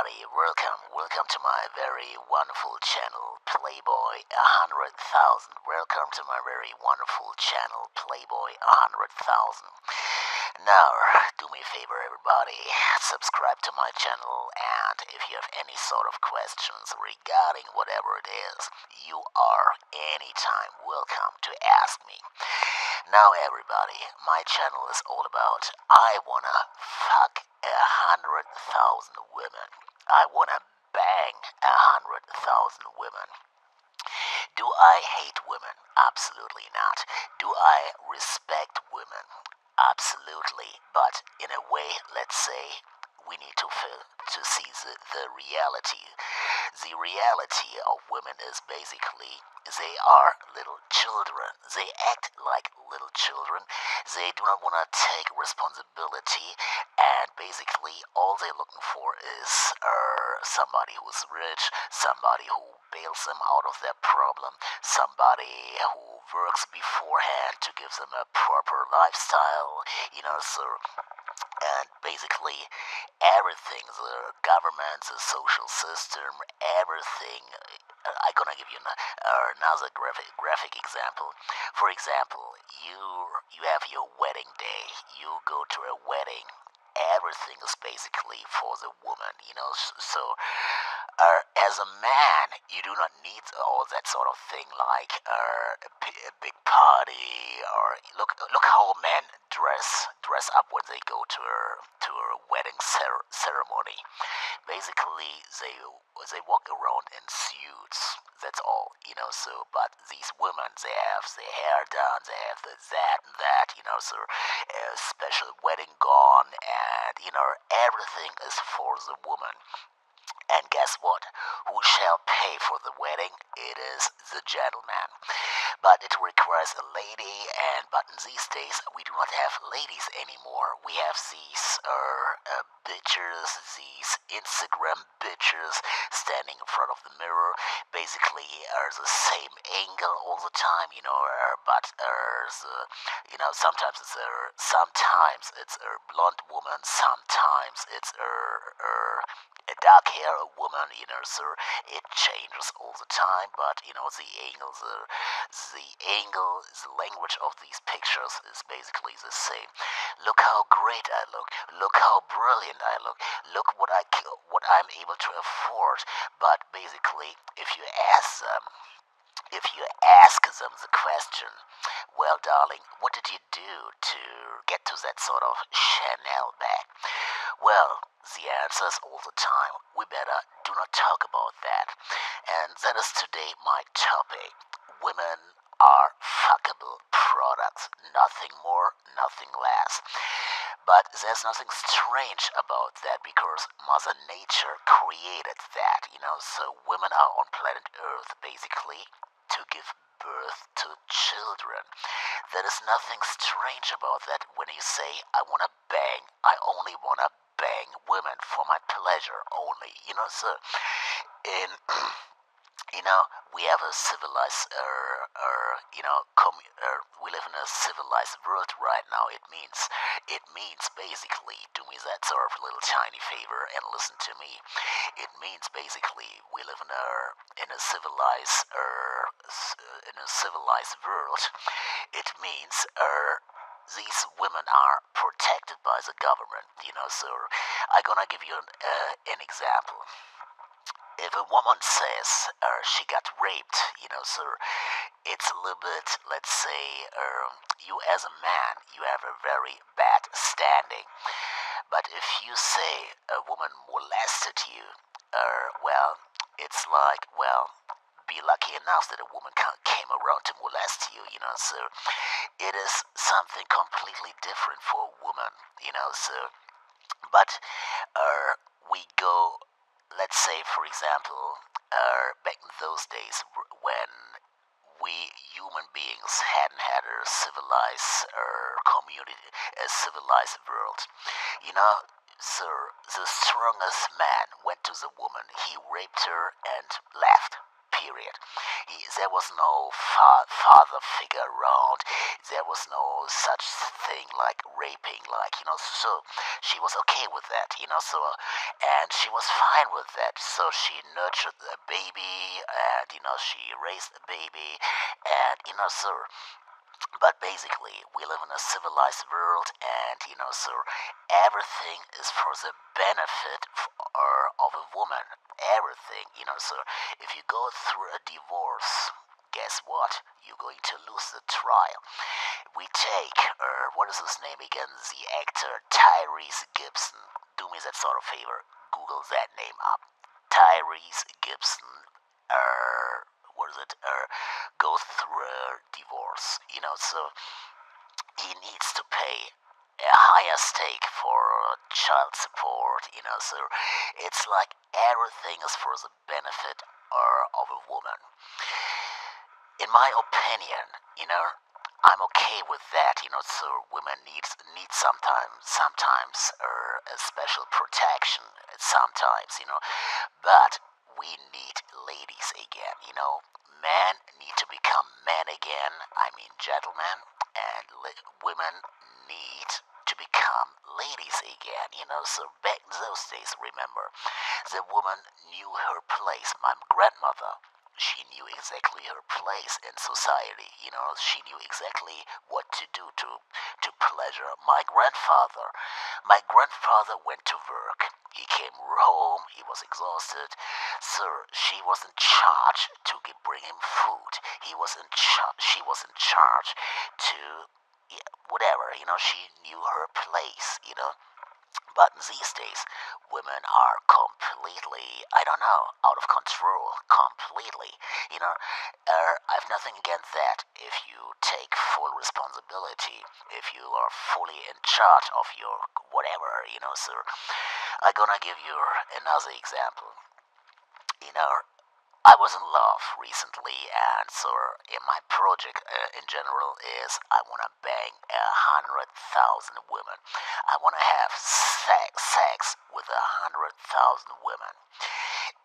everybody, welcome to my very wonderful channel, Playboy 100,000. Welcome to my very wonderful channel, Playboy 100,000. Now, do me a favor, everybody, subscribe to my channel, and if you have any sort of questions regarding whatever it is, you are anytime welcome to ask me. Now, everybody, my channel is all about I wanna fuck 100,000 women. I wanna bang 100,000 women. Do I hate women? Absolutely not. Do I respect women? Absolutely. But in a way, let's say, we need to see the reality. The reality of women is basically they are little children. They act like little children. They do not want to take responsibility, and basically all they're looking for is somebody who's rich, somebody who bails them out of their problem, somebody who works beforehand to give them a proper lifestyle, so and basically everything, the government, the social system, everything. I'm gonna give you another graphic example. For example, you have your wedding day. You go to a wedding. Everything is basically for the woman, So, as a man, you do not need all that sort of thing like a big party or look how men dress up when they go to a wedding ceremony. Basically, they walk around in suits. That's all, So, but these women, they have their hair done, they have that and that, So, a special wedding gown, and everything is for the woman. And guess what? Who shall pay for the wedding? It is the gentleman. But it requires a lady, but in these days we do not have ladies anymore. We have these bitches, these Instagram bitches standing in front of the mirror, basically are the same angle all the time, but sometimes it's a blonde woman, sometimes it's a dark hair woman, so it changes all the time, but the language of these pictures is basically the same. Look how great I look how brilliant I look what I'm able to afford. But basically, if you ask them the question, well, darling, what did you do to get to that sort of Chanel bag? Well, the answer is all the time, we better do not talk about that. And that is today my topic. Women are fuckable products, nothing more, nothing less. But there's nothing strange about that because Mother Nature created that, So women are on planet Earth basically to give birth to children. There is nothing strange about that when you say, I wanna bang, I only wanna bang women for my pleasure only, So in we have a civilized, we live in a civilized world right now. It means basically, do me that sort of little tiny favor and listen to me. It means basically we live in a civilized world. It means these women are protected by the government, So I'm gonna give you an example. If a woman says she got raped, it's a little bit, let's say, you as a man, you have a very bad standing. But if you say a woman molested you, well, it's like, well, be lucky enough that a woman came around to molest you, So it is something completely different for a woman, So, but we go. Let's say, for example, back in those days when we human beings hadn't had a civilized community, a civilized world, so the strongest man went to the woman, he raped her and left. period. There was no father figure around. There was no such thing like raping, like, so she was okay with that, so, and she was fine with that. So she nurtured the baby, and, she raised the baby, and, so, but basically, we live in a civilized world, and so everything is for the benefit of a woman. Everything, so if you go through a divorce, guess what? You're going to lose the trial. We take, what is his name again? The actor Tyrese Gibson. Do me that sort of favor. Google that name up. Tyrese Gibson. What is it? Goes through a divorce. So he needs to pay a higher stake for child support. So it's like everything is for the benefit of a woman. In my opinion, I'm okay with that. So women need sometimes a special protection. Sometimes, but we need ladies again. Men need to become men again. I mean, gentlemen, and women need to become ladies again. So back in those days, remember, the woman knew her place. My grandmother, she knew exactly her place in society. She knew exactly what to do to pleasure my grandfather went to work. He came home. He was exhausted. So she was in charge to bring him food. She was in charge to, yeah, whatever. She knew her place. But these days, women are completely, I don't know, out of control. Completely. I've nothing against that. If you take full responsibility, if you are fully in charge of your whatever, so I'm gonna give you another example. You know, I was in love recently, and so in my project in general is I want to bang 100,000 women. I want to have sex with 100,000 women.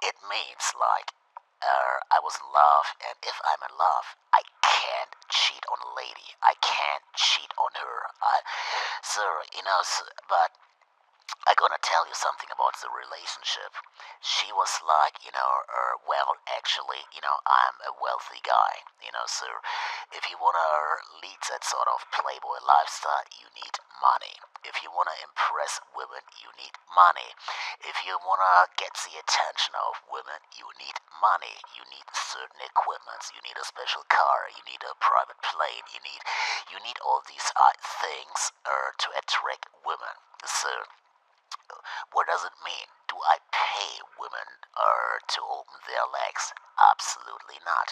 It means like I was in love, and if I'm in love, I can't cheat on a lady. I can't cheat on her. So but I gonna tell you something about the relationship. She was like, well, actually, I'm a wealthy guy, so if you wanna lead that sort of playboy lifestyle, you need money. If you wanna impress women, you need money. If you wanna get the attention of women, you need money. You need certain equipments. You need a special car. You need a private plane. You need all these things to attract women. So what does it mean? Do I pay women to open their legs? Absolutely not.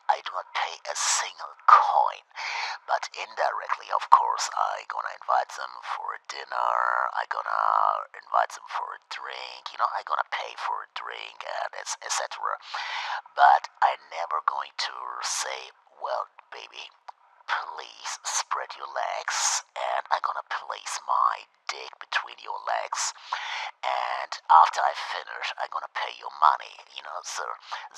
I do not pay a single coin. But indirectly, of course, I gonna invite them for a dinner. I gonna invite them for a drink. I gonna pay for a drink and etc. But I never going to say, well, baby, please spread your legs, and I'm gonna place my dick between your legs, and after I finish, I'm gonna pay you money. So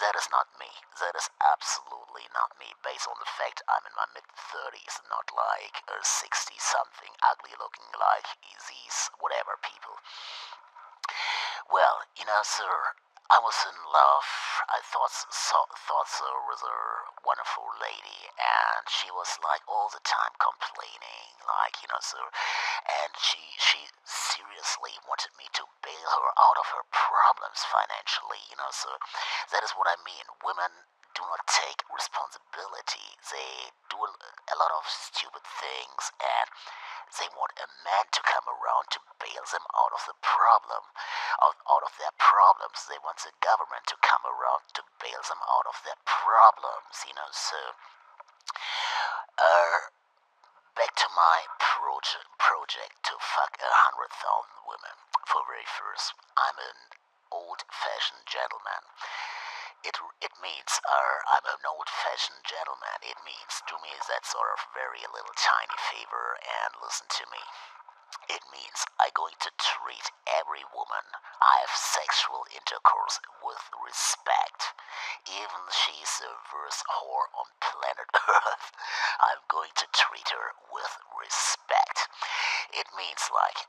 that is not me. That is absolutely not me, based on the fact I'm in my mid 30s, not like a 60 something ugly looking like these whatever people. Well, sir, I was in love. I thought so was a wonderful lady, and she was like all the time complaining, like sir, and she seriously wanted me to bail her out of her problems financially, so that is what I mean. Women do not take responsibility. They do a lot of stupid things, and they want a man to come around to bail them out of the problem, out of their problems. They want the government to come around to bail them out of their problems, So, uh, back to my project to fuck 100,000 women. For very first, I'm an old-fashioned gentleman. It means I'm an old-fashioned gentleman. It means do me that sort of very little tiny favor and listen to me. It means I'm going to treat every woman I have sexual intercourse with respect. Even she's the worst whore on planet Earth, I'm going to treat her with respect. It means like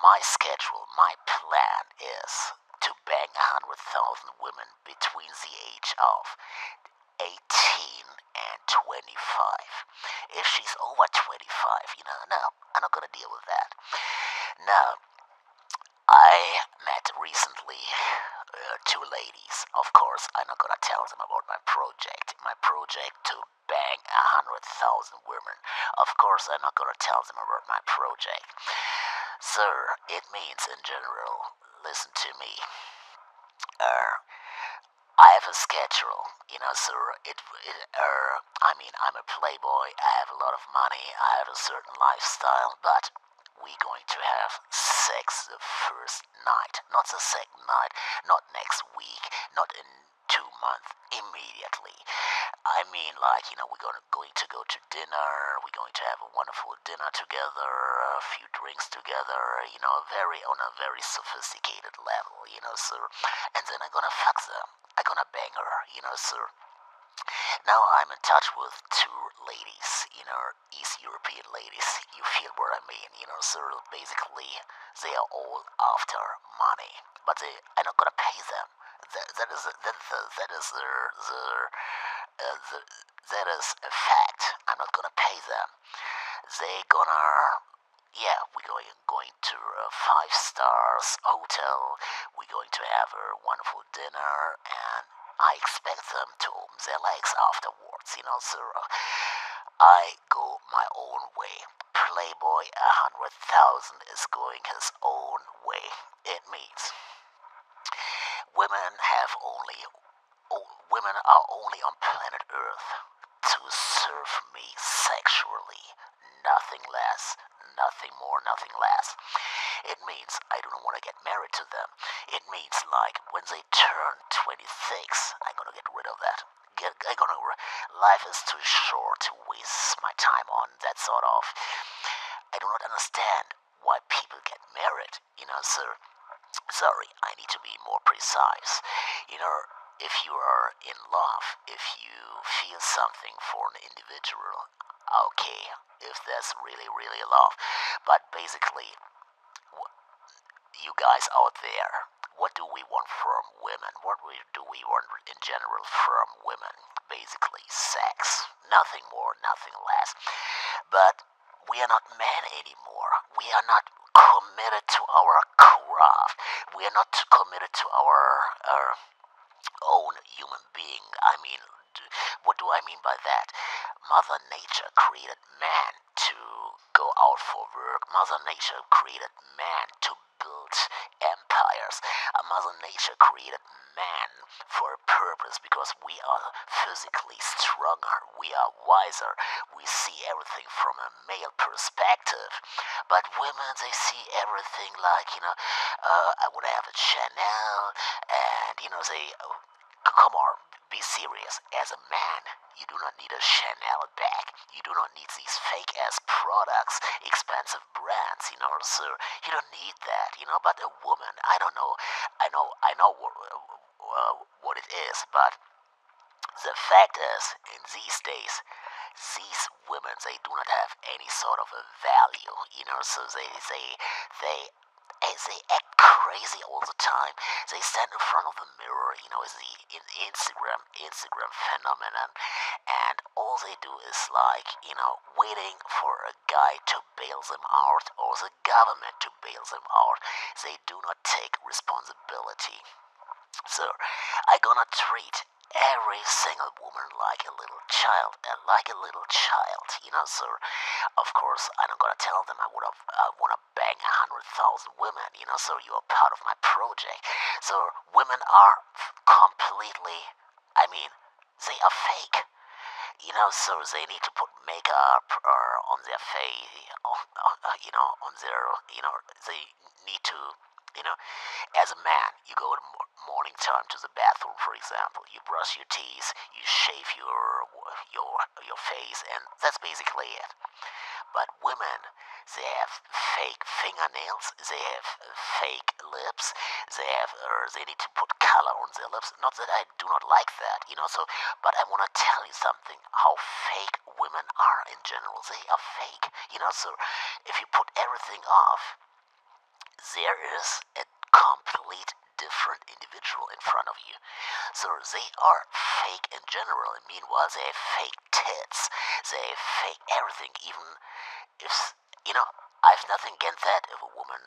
my schedule, my plan is to bang 100,000 women between the age of 18 and 25. If she's over 25, no, I'm not gonna deal with that. Now, I met recently two ladies. Of course, I'm not gonna tell them about my project. My project to bang 100,000 women. Of course, I'm not gonna tell them about my project. Sir, it means in general, listen to me. Uh, I have a schedule, sir. I mean, I'm a playboy. I have a lot of money. I have a certain lifestyle, but we're going to have sex the first night, not the second night, not next week, not in 2 months, immediately. I mean, like, we're going to go to dinner. We're going to have a wonderful dinner together, a few drinks together. Very on a very sophisticated level, sir. And then I'm gonna fuck them. I'm gonna bang her, sir. Now I'm in touch with two ladies, East European ladies. You feel what I mean, sir. Basically, they are all after money, but I'm not gonna pay them. That is that is a fact. I'm not gonna pay them. They gonna we're going to a 5 stars hotel. We're going to have a wonderful dinner, and I expect them to open their legs afterwards. Sir. I go my own way. Playboy 100,000 is going his own way. It means women have only women are only on planet Earth to serve me sexually. Nothing less, nothing more, nothing less. It means I don't want to get married to them. It means like when they turn 26, I'm gonna get rid of that. Life is too short to waste my time on that sort of. I do not understand why people get married, sir. Sorry, I need to be more precise. If you are in love, if you feel something for an individual, okay, if that's really, really love. But basically, you guys out there, what do we want from women? Do we want in general from women? Basically, sex. Nothing more, nothing less. But we are not men anymore. We are not committed to our craft. We are not committed to our own human being. I mean, what do I mean by that? Mother Nature created man to go out for work. Mother Nature created man to build empires. Mother Nature created man for a purpose because we are physically stronger. We are wiser. We see everything from a male perspective. But women, they see everything like, I want to have a Chanel, and, they come on, be serious. As a man, you do not need a Chanel bag. You do not need these fake ass products, expensive brands, sir. You don't need that, But a woman, I don't know. I know what it is, but the fact is, in these days, these women they do not have any sort of a value, So they act crazy all the time. They stand in front of the mirror, as the Instagram phenomenon, and all they do is like, waiting for a guy to bail them out or the government to bail them out. They do not take responsibility. So I gonna treat every single woman like a little child, and like a little child, sir. Of course, I'm not gonna tell them I wanna bang 100,000 women, so you're part of my project. So women are completely, I mean, they are fake. So they need to put makeup on their face, on their, they need to You know, as a man, you go in morning time to the bathroom, for example. You brush your teeth, you shave your face, and that's basically it. But women, they have fake fingernails, they have fake lips, they need to put color on their lips. Not that I do not like that, So, but I want to tell you something. How fake women are in general. They are fake, So, if you put everything off, there is a complete different individual in front of you. So they are fake in general. And meanwhile, they have fake tits. They have fake everything. Even if I've nothing against that if a woman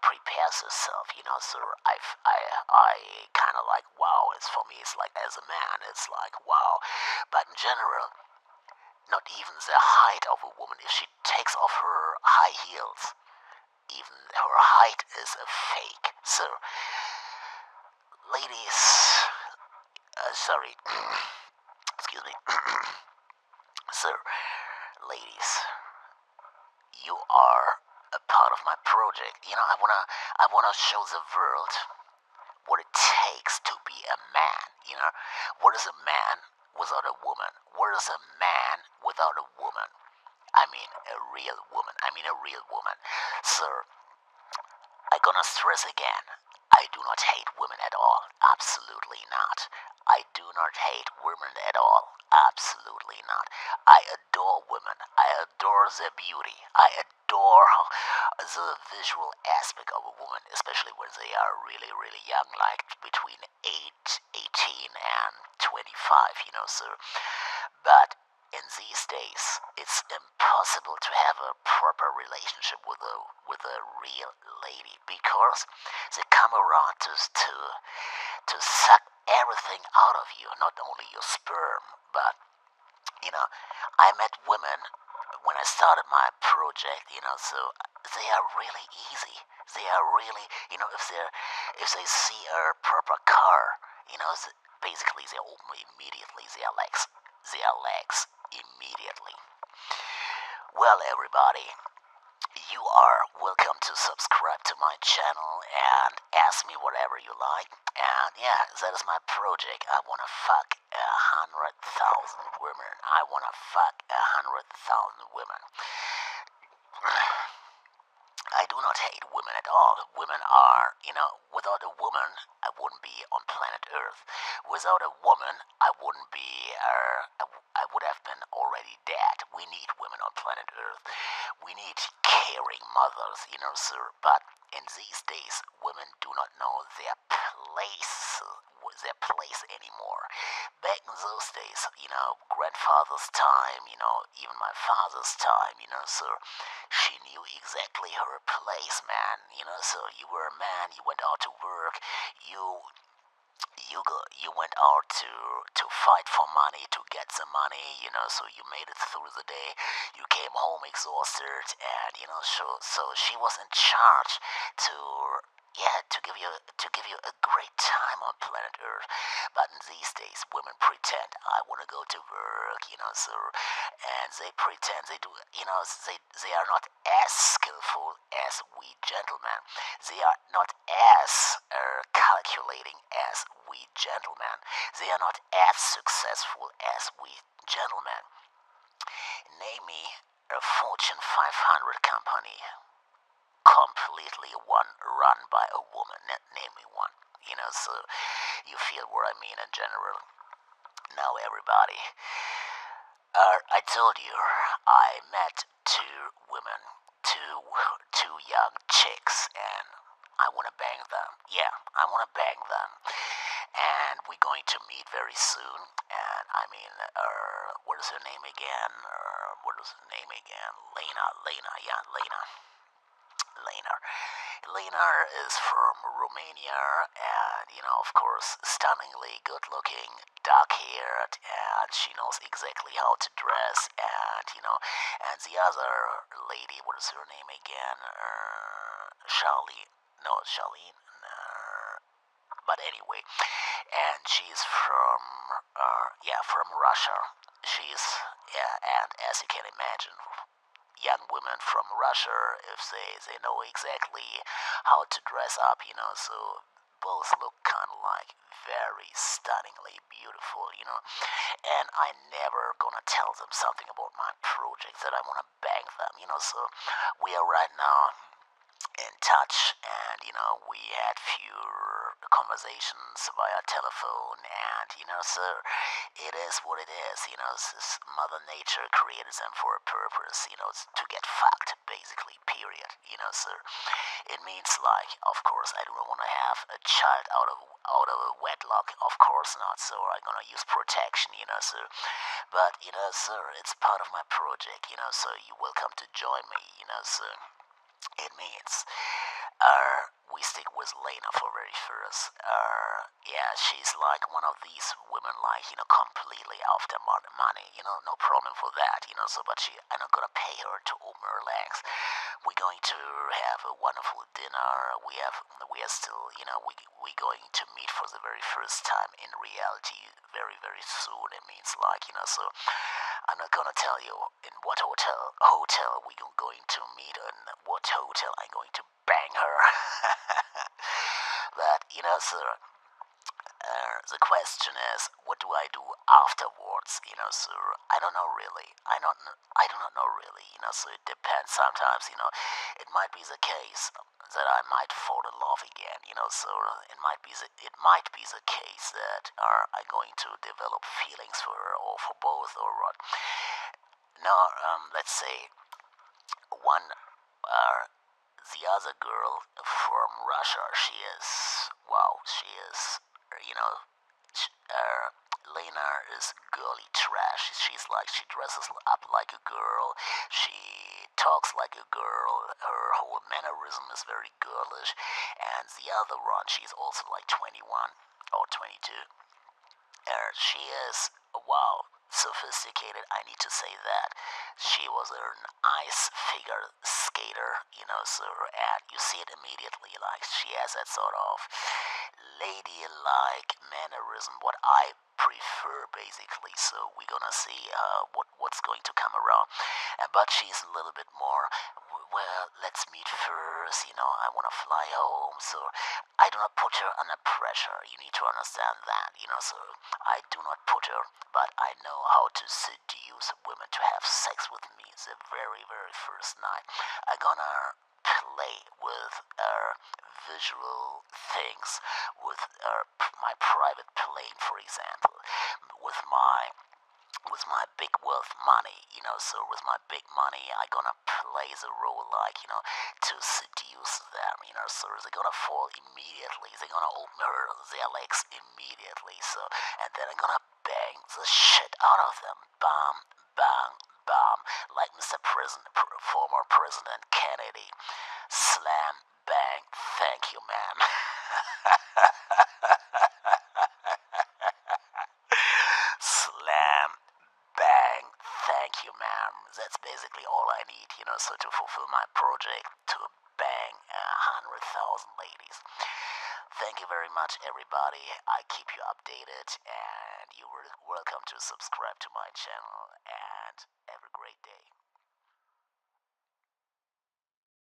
prepares herself. So I kind of like wow. It's for me. It's like as a man, it's like wow. But in general, not even the height of a woman. If she takes off her high heels, even her height is a fake. So, ladies, sorry, excuse me. So, ladies, you are a part of my project. I wanna show the world what it takes to be a man. What is a man without a woman? What is a man without a woman? I mean a real woman. So, I'm gonna stress again. I do not hate women at all. Absolutely not. I do not hate women at all. Absolutely not. I adore women. I adore their beauty. I adore the visual aspect of a woman, especially when they are really, really young, like between 18 and 25, So, but in these days, it's impossible to have a proper relationship with a real lady because they come around to suck everything out of you, not only your sperm, but you know, I met women when I started my project, so they are really easy. They are really, if they see a proper car, basically they open immediately their legs immediately. Well, everybody, you are welcome to subscribe to my channel and ask me whatever you like. And yeah, that is my project. I wanna fuck 100,000 women. I wanna fuck 100,000 women. I do not hate women at all. Women are, without a woman, I wouldn't be on planet Earth. Without a woman, I wouldn't be, I would have been already dead. We need women on planet Earth. We need caring mothers, sir. But in these days, women do not know their place anymore. Back in those days, grandfather's time, even my father's time, sir, she knew exactly her place, man. So you were a man, you went out to work, you went out to fight for money, to get some money, so you made it through the day. You came home exhausted, and so she was in charge to to give you a great time on planet Earth. But in these days, women pretend I want to go to work, so, and they pretend they do, they are not as skillful as we gentlemen. They are not as calculating as we gentlemen. They are not as successful as we gentlemen. Name me a Fortune 500 company completely run by a woman. Name me one. So you feel what I mean in general. Now, everybody, I told you I met two women, two young chicks, and I want to bang them. Yeah, I want to bang them. And we're going to meet very soon. And I mean, what is her name again? Lena, yeah, Lena. Lena is from Romania, and of course, stunningly good-looking, dark-haired, and she knows exactly how to dress. And and the other lady, what is her name again? Charlene? No, Charlene. But anyway, and she's from Russia. She's, yeah, and as you can imagine, young women from Russia if they know exactly how to dress up, so both look kind of like very stunningly beautiful, and I never gonna tell them something about my project that I wanna bang them, so we are right now in touch, and we had few conversations via telephone, and sir, it is what it is. This Mother Nature created them for a purpose, to get fucked, basically, period. Sir, it means like, of course, I do not want to have a child out of a wedlock, of course not, so I'm gonna use protection, sir, but sir, it's part of my project, so you're welcome to join me, sir. It means we stick with Lena for very first. Yeah, she's like one of these women, like, completely after money, no problem for that, so, but I'm not gonna pay her to open her legs. We're going to have a wonderful dinner. We are still, we're going to meet for the very first time in reality very, very soon. It means like, so I'm not gonna tell you in what hotel we are going to meet and what hotel I'm going to bang her. But sir, the question is, what do I do afterwards? Sir, I don't know really. I do not know really. So it depends. Sometimes, it might be the case that I might fall in love again. So it might be the case that I'm going to develop feelings for her, or for both, or what. Now, let's say one, the other girl from Russia. She is, wow. She is, you know, Lena is girly trash. She's like, she dresses up like a girl. She talks like a girl. Her whole mannerism is very girlish. And the other one, she's also like 21 or 22. She is, wow, sophisticated. I need to say that. She was an ice figure skater, so, and you see it immediately, like, she has that sort of ladylike mannerism, what I prefer, basically. So we're gonna see what's going to come around. But she's a little bit more, well, let's meet first, I want to fly home, so I do not put her under pressure. You need to understand that, so I do not put her, but I know how to seduce women to have sex with me the very, very first night. I'm gonna play with visual things, with my private plane, for example, with my big wealth money, so with my big money, I'm gonna play the role, like, to seduce them, so they're gonna fall immediately, they're gonna open their legs immediately, so, and then I'm gonna bang the shit out of them, bam, bang, bam, like Mr. Former President Kennedy, slam, bang, thank you, ma'am. Slam, bang, thank you, ma'am. That's basically all I need, so to fulfill my project, to bang 100,000 ladies. Thank you very much, everybody. I keep you updated, and you're welcome to subscribe to my channel, and have a great day.